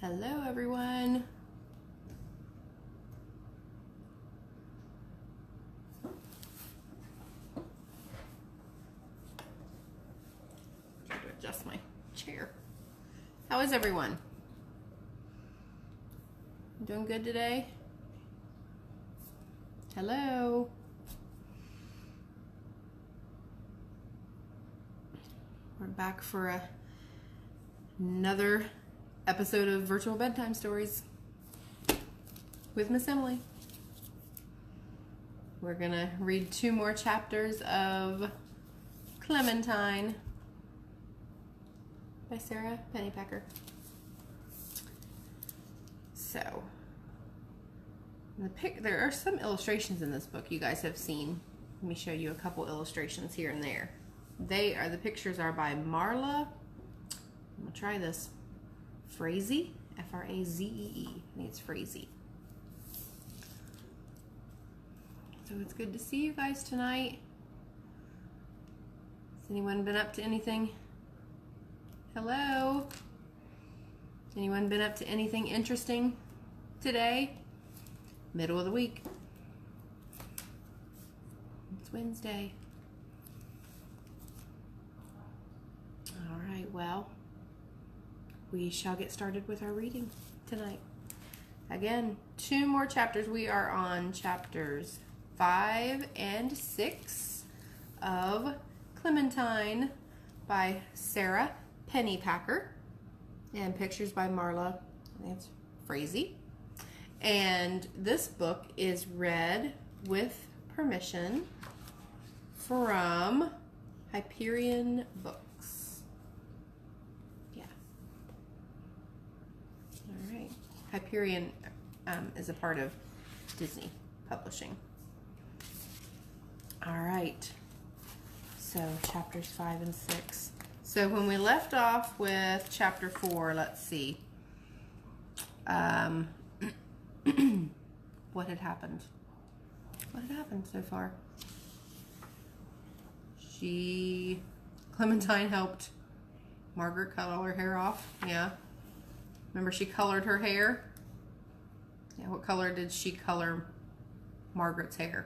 Hello, everyone. Try to adjust my chair. How is everyone? Doing good today? Hello. We're back for another episode of Virtual Bedtime Stories with Miss Emily. We're gonna read 2 more chapters of Clementine by Sara Pennypacker. So, there are some illustrations in this book you guys have seen. Let me show you a couple illustrations here and there. The pictures are by Marla. I'm gonna try this. Frazee, F-R-A-Z-E-E. I think it's Frazee. So it's good to see you guys tonight. Has anyone been up to anything? Hello? Anyone been up to anything interesting today? Middle of the week. It's Wednesday. All right, well, we shall get started with our reading tonight. Again, 2 more chapters. We are on chapters 5 and 6 of Clementine by Sara Pennypacker, and pictures by Marla, I think it's Frazee. And this book is read with permission from Hyperion Books. Hyperion is a part of Disney Publishing. All right, so chapters 5 and 6. So when we left off with chapter 4, let's see. What had happened? What had happened so far? Clementine helped Margaret cut all her hair off. Yeah. Remember, she colored her hair? Yeah, what color did she color Margaret's hair?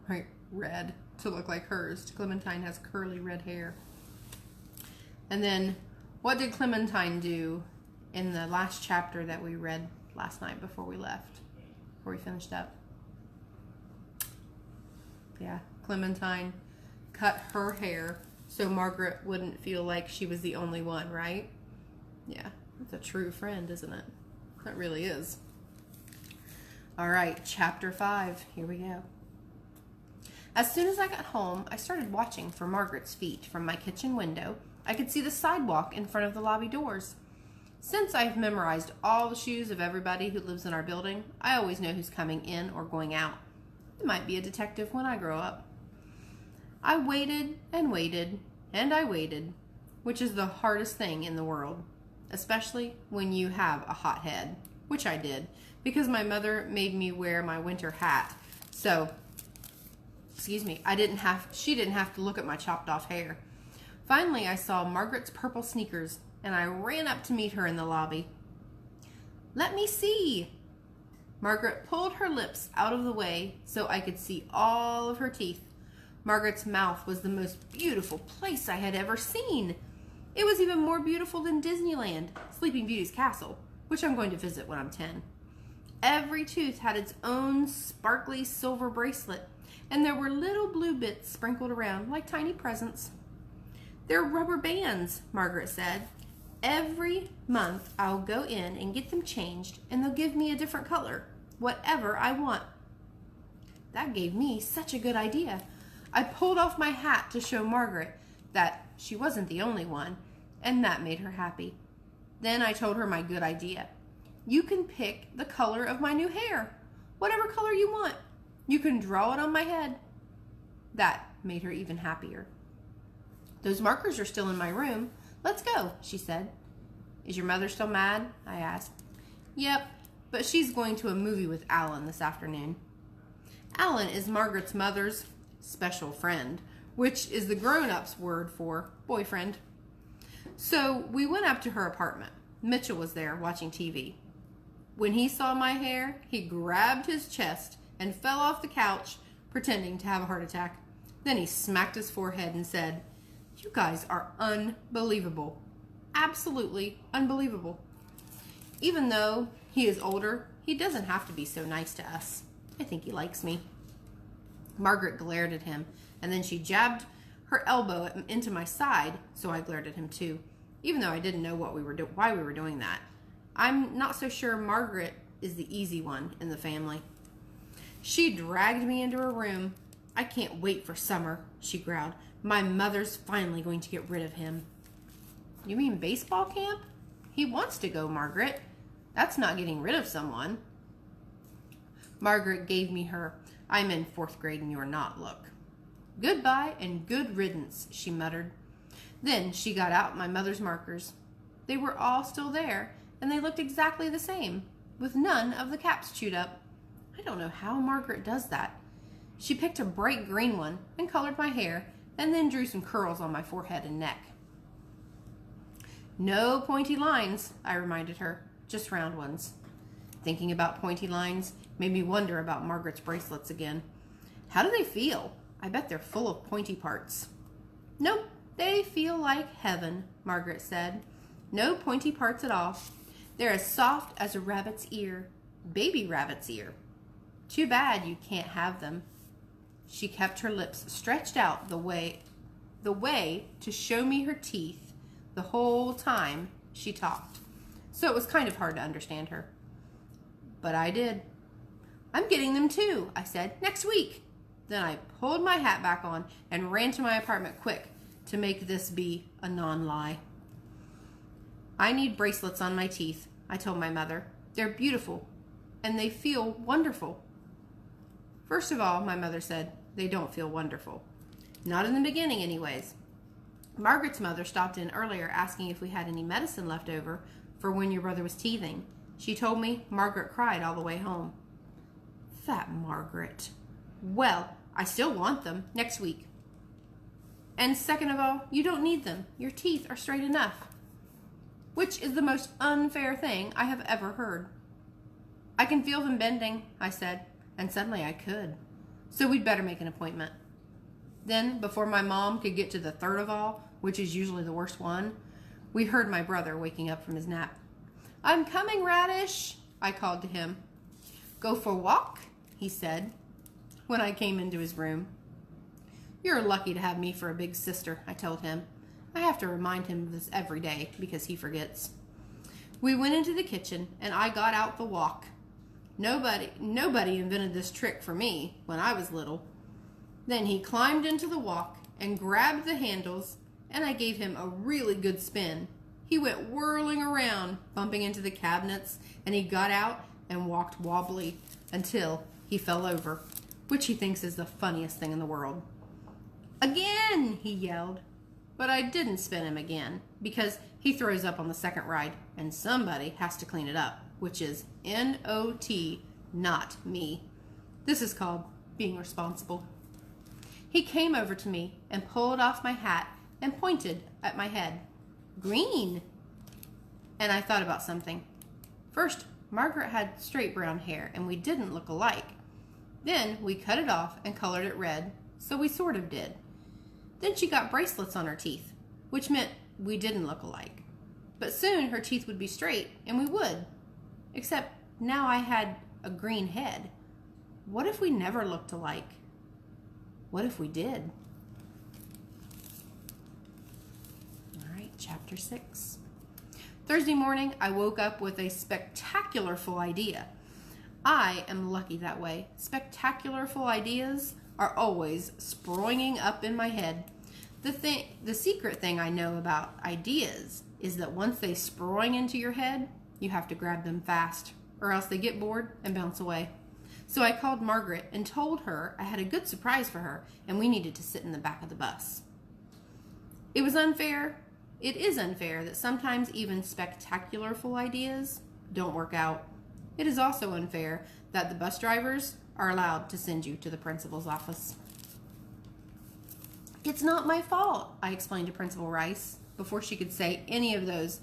Right, red, to look like hers. Clementine has curly red hair. And then, what did Clementine do in the last chapter that we read last night before we left? Before we finished up? Yeah, Clementine cut her hair so Margaret wouldn't feel like she was the only one, right? Yeah. That's a true friend, isn't it? That really is. All right, chapter 5. Here we go. As soon as I got home, I started watching for Margaret's feet. From my kitchen window, I could see the sidewalk in front of the lobby doors. Since I've memorized all the shoes of everybody who lives in our building, I always know who's coming in or going out. I might be a detective when I grow up. I waited and waited and I waited, which is the hardest thing in the world. Especially when you have a hot head, which I did, because my mother made me wear my winter hat. So, she didn't have to look at my chopped off hair. Finally, I saw Margaret's purple sneakers, and I ran up to meet her in the lobby. Let me see. Margaret pulled her lips out of the way so I could see all of her teeth. Margaret's mouth was the most beautiful place I had ever seen. It was even more beautiful than Disneyland, Sleeping Beauty's castle, which I'm going to visit when I'm 10. Every tooth had its own sparkly silver bracelet, and there were little blue bits sprinkled around like tiny presents. They're rubber bands, Margaret said. Every month I'll go in and get them changed, and they'll give me a different color, whatever I want. That gave me such a good idea. I pulled off my hat to show Margaret that she wasn't the only one, and that made her happy. Then I told her my good idea. You can pick the color of my new hair, whatever color you want. You can draw it on my head. That made her even happier. Those markers are still in my room. Let's go, she said. Is your mother still mad? I asked. Yep, but she's going to a movie with Alan this afternoon. Alan is Margaret's mother's special friend, which is the grown-up's word for boyfriend. So we went up to her apartment. Mitchell was there watching TV. When he saw my hair, he grabbed his chest and fell off the couch, pretending to have a heart attack. Then he smacked his forehead and said, "You guys are unbelievable. Absolutely unbelievable." Even though he is older, he doesn't have to be so nice to us. I think he likes me. Margaret glared at him, and then she jabbed her elbow into my side, so I glared at him too, even though I didn't know why we were doing that. I'm not so sure Margaret is the easy one in the family. She dragged me into her room. "I can't wait for summer," she growled. "My mother's finally going to get rid of him." "You mean baseball camp? He wants to go, Margaret. That's not getting rid of someone." Margaret gave me her "I'm in 4th grade and you're not" look. "Goodbye and good riddance," she muttered. Then she got out my mother's markers. They were all still there, and they looked exactly the same, with none of the caps chewed up. I don't know how Margaret does that. She picked a bright green one and colored my hair, and then drew some curls on my forehead and neck. "No pointy lines," I reminded her, "just round ones." Thinking about pointy lines made me wonder about Margaret's bracelets again. How do they feel? I bet they're full of pointy parts. "Nope, they feel like heaven," Margaret said. "No pointy parts at all. They're as soft as a rabbit's ear. Baby rabbit's ear. Too bad you can't have them." She kept her lips stretched out the way to show me her teeth the whole time she talked, so it was kind of hard to understand her. But I did. "I'm getting them too," I said, "next week." Then I pulled my hat back on and ran to my apartment quick to make this be a non-lie. "I need bracelets on my teeth," I told my mother. "They're beautiful, and they feel wonderful." "First of all," my mother said, "they don't feel wonderful. Not in the beginning, anyways." Margaret's mother stopped in earlier asking if we had any medicine left over for when your brother was teething. She told me Margaret cried all the way home. That Margaret. Well, I still want them next week. "And second of all, you don't need them. Your teeth are straight enough." Which is the most unfair thing I have ever heard. "I can feel them bending," I said, and suddenly I could. "So we'd better make an appointment." Then, before my mom could get to the third of all, which is usually the worst one, we heard my brother waking up from his nap. "I'm coming, Radish," I called to him. "Go for a walk?" he said when I came into his room. "You're lucky to have me for a big sister," I told him. I have to remind him of this every day because he forgets. We went into the kitchen and I got out the wok. Nobody invented this trick for me when I was little. Then he climbed into the wok and grabbed the handles, and I gave him a really good spin. He went whirling around, bumping into the cabinets, and he got out and walked wobbly until he fell over, which he thinks is the funniest thing in the world. "Again!" he yelled. But I didn't spin him again because he throws up on the second ride and somebody has to clean it up, which is N-O-T, not me. This is called being responsible. He came over to me and pulled off my hat and pointed at my head. "Green!" And I thought about something. First, Margaret had straight brown hair and we didn't look alike. Then we cut it off and colored it red, so we sort of did. Then she got bracelets on her teeth, which meant we didn't look alike. But soon her teeth would be straight, and we would. Except now I had a green head. What if we never looked alike? What if we did? All right, chapter 6. Thursday morning, I woke up with a spectacular full idea. I am lucky that way. Spectacular full ideas are always springing up in my head. The secret thing I know about ideas is that once they spring into your head, you have to grab them fast, or else they get bored and bounce away. So I called Margaret and told her I had a good surprise for her and we needed to sit in the back of the bus. It is unfair that sometimes even spectacular full ideas don't work out. It is also unfair that the bus drivers are allowed to send you to the principal's office. "It's not my fault," I explained to Principal Rice before she could say any of those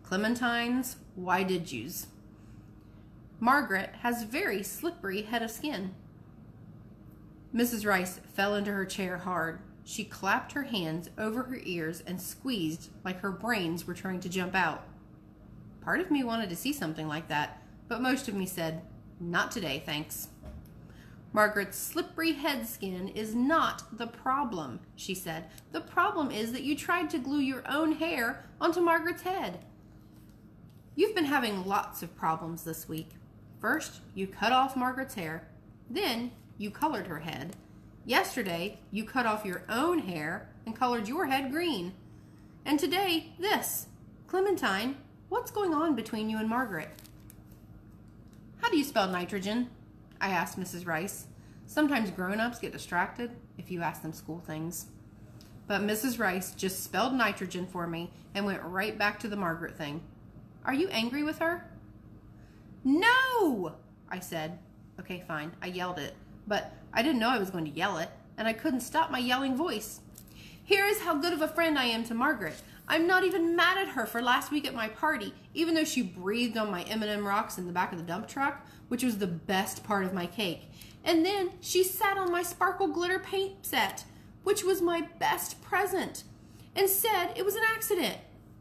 Clementines, why did yous? Margaret has very slippery head of skin. Mrs. Rice fell into her chair hard. She clapped her hands over her ears and squeezed like her brains were trying to jump out. Part of me wanted to see something like that, but most of me said, "Not today, thanks." Margaret's slippery head skin is not the problem, she said. The problem is that you tried to glue your own hair onto Margaret's head. You've been having lots of problems this week. First, you cut off Margaret's hair. Then, you colored her head. Yesterday, you cut off your own hair and colored your head green. And today, this. Clementine, what's going on between you and Margaret? How do you spell nitrogen? I asked Mrs. Rice. Sometimes grown-ups get distracted if you ask them school things. But Mrs. Rice just spelled nitrogen for me and went right back to the Margaret thing. Are you angry with her? No, I said. Okay, fine. I yelled it, but I didn't know I was going to yell it, and I couldn't stop my yelling voice. Here is how good of a friend I am to Margaret. I'm not even mad at her for last week at my party, even though she breathed on my M&M rocks in the back of the dump truck, which was the best part of my cake. And then she sat on my sparkle glitter paint set, which was my best present, and said it was an accident.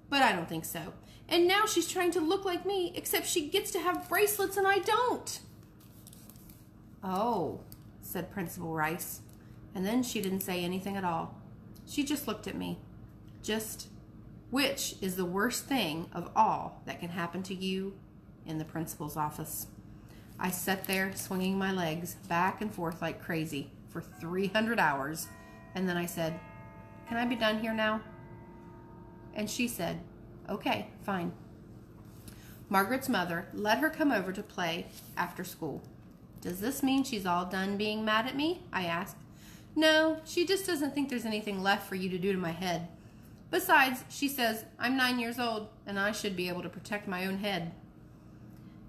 But I don't think so. And now she's trying to look like me, except she gets to have bracelets and I don't. Oh, said Principal Rice. And then she didn't say anything at all. She just looked at me. Just, which is the worst thing of all that can happen to you in the principal's office? I sat there swinging my legs back and forth like crazy for 300 hours. And then I said, "Can I be done here now?" And she said, "Okay, fine." Margaret's mother let her come over to play after school. Does this mean she's all done being mad at me? I asked. No, she just doesn't think there's anything left for you to do to my head. Besides, she says, I'm 9 years old and I should be able to protect my own head.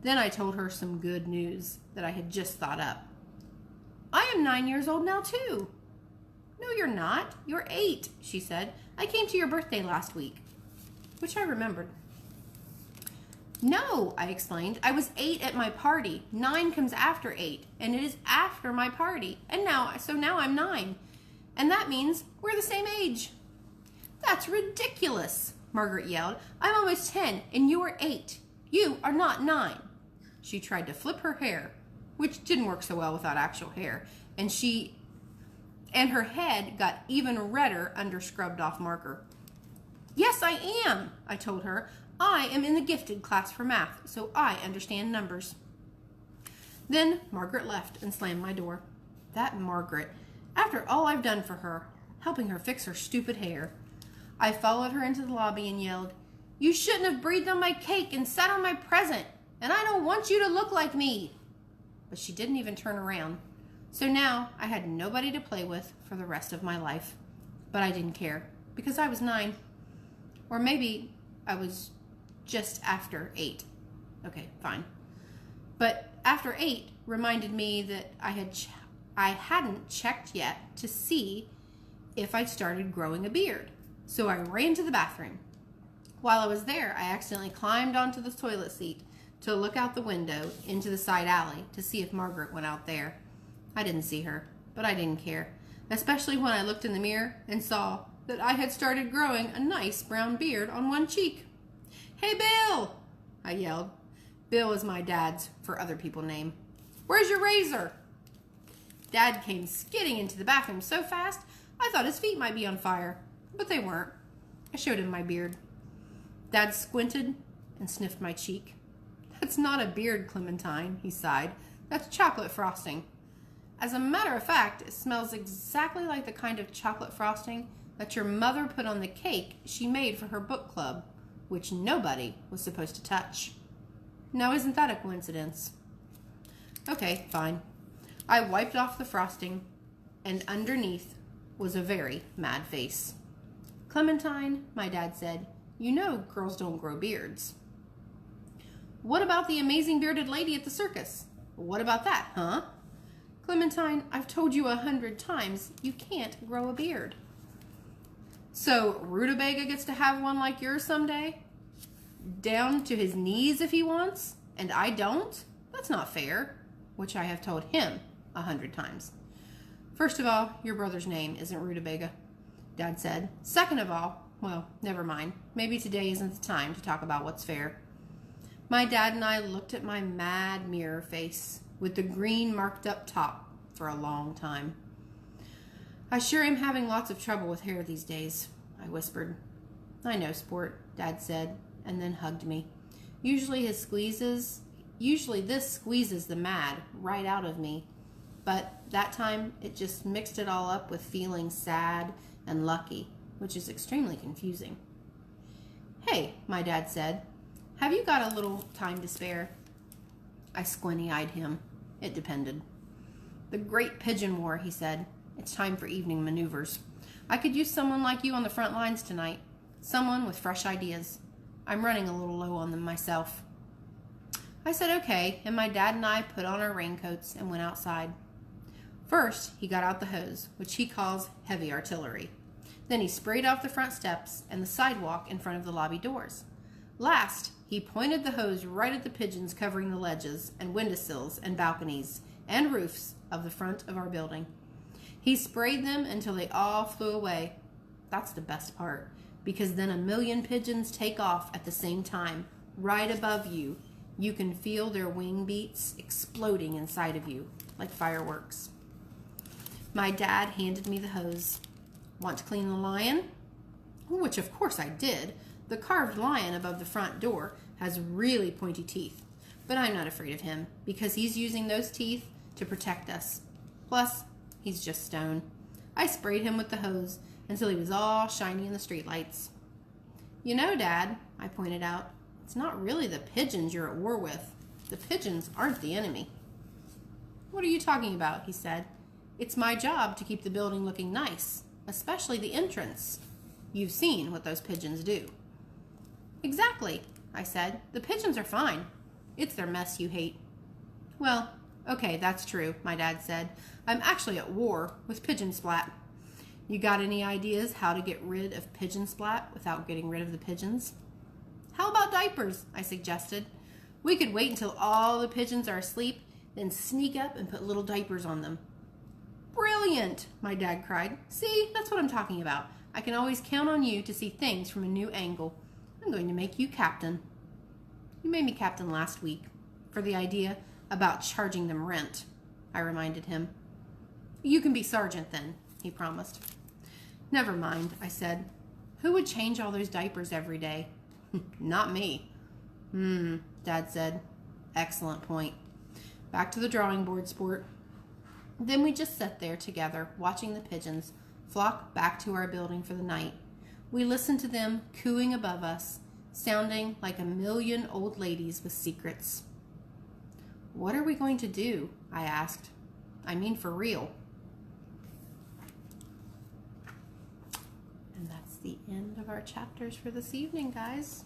Then I told her some good news that I had just thought up. I am 9 years old now too. No, you're not. You're 8, she said. I came to your birthday last week, which I remembered. No, I explained. I was 8 at my party. 9 comes after 8, and it is after my party. And now I'm 9. And that means we're the same age. That's ridiculous, Margaret yelled. I'm almost 10, and you are 8. You are not 9. She tried to flip her hair, which didn't work so well without actual hair, and her head got even redder under scrubbed off marker. Yes, I am, I told her. I am in the gifted class for math, so I understand numbers. Then Margaret left and slammed my door. That Margaret, after all I've done for her, helping her fix her stupid hair. I followed her into the lobby and yelled, You shouldn't have breathed on my cake and sat on my present, and I don't want you to look like me. But she didn't even turn around. So now I had nobody to play with for the rest of my life. But I didn't care, because I was 9. Or maybe I was just after 8. Okay, fine. But after 8 reminded me that I hadn't checked yet to see if I'd started growing a beard. So I ran to the bathroom. While I was there, I accidentally climbed onto the toilet seat to look out the window into the side alley to see if Margaret went out there. I didn't see her, but I didn't care, especially when I looked in the mirror and saw that I had started growing a nice brown beard on one cheek. Hey, Bill, I yelled. Bill is my dad's, for other people, name. Where's your razor? Dad came skidding into the bathroom so fast, I thought his feet might be on fire, but they weren't. I showed him my beard. Dad squinted and sniffed my cheek. That's not a beard, Clementine, he sighed. That's chocolate frosting. As a matter of fact, it smells exactly like the kind of chocolate frosting that your mother put on the cake she made for her book club, which nobody was supposed to touch. Now, isn't that a coincidence? Okay, fine. I wiped off the frosting, and underneath was a very mad face. Clementine, my dad said, you know girls don't grow beards. What about the amazing bearded lady at the circus? What about that, huh? Clementine, I've told you 100 times you can't grow a beard. So Rutabaga gets to have one like yours someday? down to his knees if he wants, and I don't? That's not fair, which I have told him 100 times. First of all, your brother's name isn't Rutabaga, Dad said. Second of all, well, never mind. Maybe today isn't the time to talk about what's fair. My dad and I looked at my mad mirror face with the green marked up top for a long time. I sure am having lots of trouble with hair these days, I whispered. I know, Sport, Dad said, and then hugged me. Usually this squeezes the mad right out of me, but that time it just mixed it all up with feeling sad and lucky, which is extremely confusing. Hey, my dad said, have you got a little time to spare? I squinty-eyed him. It depended. The Great Pigeon War, he said. It's time for evening maneuvers. I could use someone like you on the front lines tonight. Someone with fresh ideas. I'm running a little low on them myself. I said okay, and my dad and I put on our raincoats and went outside. First, he got out the hose, which he calls heavy artillery. Then he sprayed off the front steps and the sidewalk in front of the lobby doors. Last, he pointed the hose right at the pigeons covering the ledges and windowsills and balconies and roofs of the front of our building. He sprayed them until they all flew away. That's the best part, because then 1,000,000 pigeons take off at the same time, right above you. You can feel their wing beats exploding inside of you, like fireworks. My dad handed me the hose. Want to clean the lion? Which of course I did. The carved lion above the front door has really pointy teeth, but I'm not afraid of him because he's using those teeth to protect us. Plus, he's just stone. I sprayed him with the hose until he was all shiny in the streetlights. You know, Dad, I pointed out, it's not really the pigeons you're at war with. The pigeons aren't the enemy. What are you talking about? He said. It's my job to keep the building looking nice, especially the entrance. You've seen what those pigeons do. Exactly, I said. The pigeons are fine. It's their mess you hate. Well, okay, that's true, my dad said. I'm actually at war with pigeon splat. You got any ideas how to get rid of pigeon splat without getting rid of the pigeons? How about diapers? I suggested. We could wait until all the pigeons are asleep, then sneak up and put little diapers on them. Brilliant, my dad cried. See, that's what I'm talking about. I can always count on you to see things from a new angle. I'm going to make you captain. You made me captain last week for the idea about charging them rent, I reminded him. You can be sergeant then, he promised. Never mind, I said. Who would change all those diapers every day? Not me. Dad said. Excellent point. Back to the drawing board, Sport. Then we just sat there together, watching the pigeons flock back to our building for the night. We listened to them cooing above us, sounding like 1,000,000 old ladies with secrets. What are we going to do? I asked. I mean, for real. And that's the end of our chapters for this evening, guys.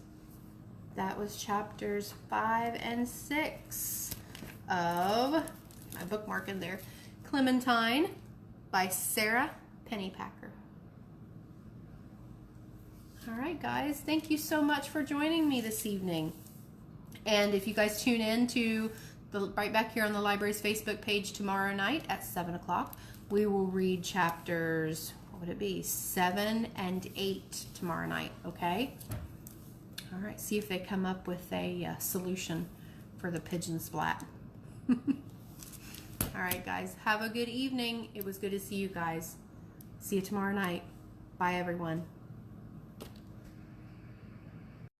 That was chapters 5 and 6 of, my bookmark in there, Clementine by Sara Pennypacker. All right, guys, thank you so much for joining me this evening. And if you guys tune in to right back here on the library's Facebook page tomorrow night at 7 o'clock, we will read chapters, what would it be, 7 and 8 tomorrow night, okay? All right, see if they come up with a solution for the pigeon splat. All right, guys, have a good evening. It was good to see you guys. See you tomorrow night. Bye, everyone.